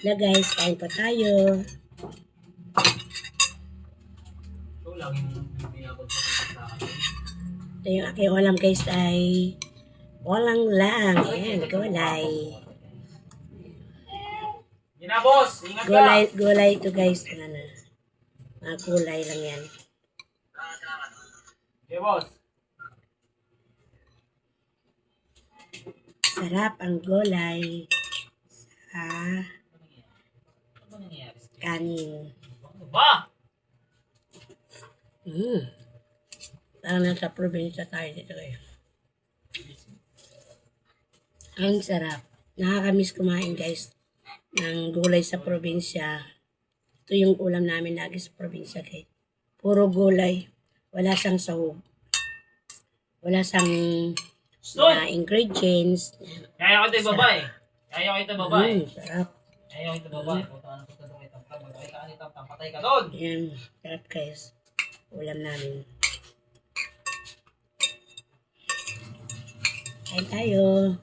Na guys, kain pa tayo. Ito, laging binabot sa akin. Ito yung aking ulam guys ay walang lang. Ayan, gulay. Yun na, boss. Ingat ka. Gulay ito guys. Ano, mga gulay lang yan. Okay, boss. Sarap ang gulay sa Ano nangyayari? kanin. Ano ba? Parang nasa probinsya tayo dito kayo. Ang sarap. Nakakamiss kumain guys ng gulay sa probinsya. Ito yung ulam namin lagi sa probinsya guys. Puro gulay. Wala sang sahog. Wala sang mga ingredients. Kaya ko ito babae. Kaya ko ito babae. Sarap. Kaya ko ito babae. Punta ka na punta doon kay Tamtam. Magpatay ka ni Tamtam. Patay ka doon. Yan. Sarap guys. Ulam namin. Kain tayo.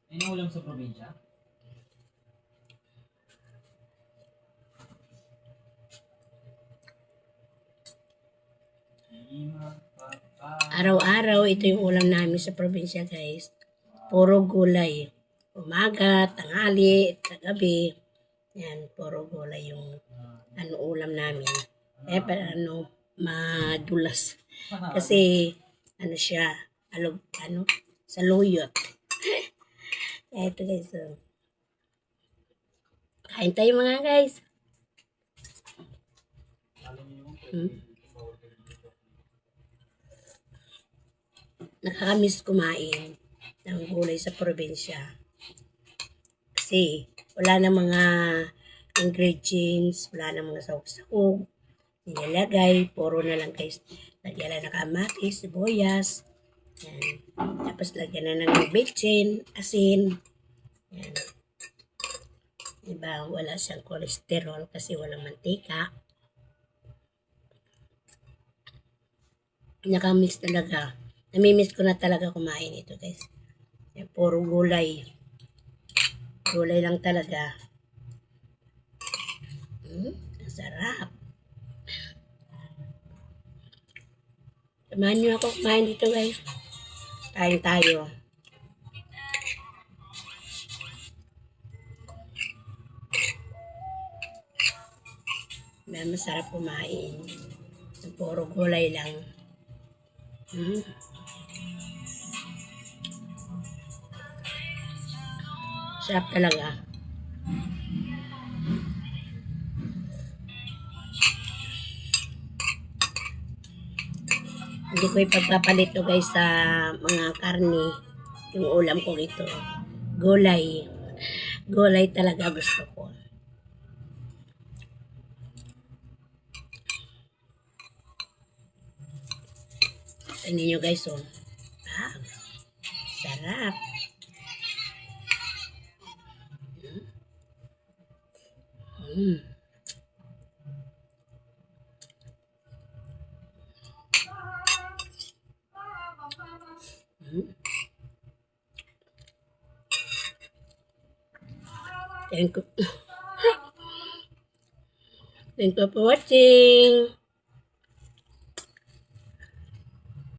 May naulam sa probinsya? Araw-araw, ito yung ulam namin sa probinsya guys. Puro gulay. Umaga, tanghali, gabi. Yan, puro gulay yung ulam namin. Madulas. Kasi, siya, saluyot. Kaya ito guys, kain tayo mga guys. Nakakamiss kumain ng gulay sa probinsya. Kasi wala na mga ingredients, wala na mga sahog-sahog, nilalagay, puro na lang guys. Lagyan na ng kamatis, sibuyas, yan. Tapos lagyan na ng bitchin, asin, yan. Diba, wala siyang kolesterol kasi walang mantika. Nakamiss talaga. Namimiss ko na talaga kumain ito guys. Yan, puro gulay. Gulay lang talaga. Ang sarap. Samahan niyo ako kumain dito guys. Kain tayo. Masarap kumain. Puro gulay lang. Sarap talaga. Hindi ko ipagpapalit to guys sa mga karne. Yung ulam ko ito. Gulay. Gulay talaga gusto ko. Tingnan nyo guys, oh. Sarap. Thank you for watching.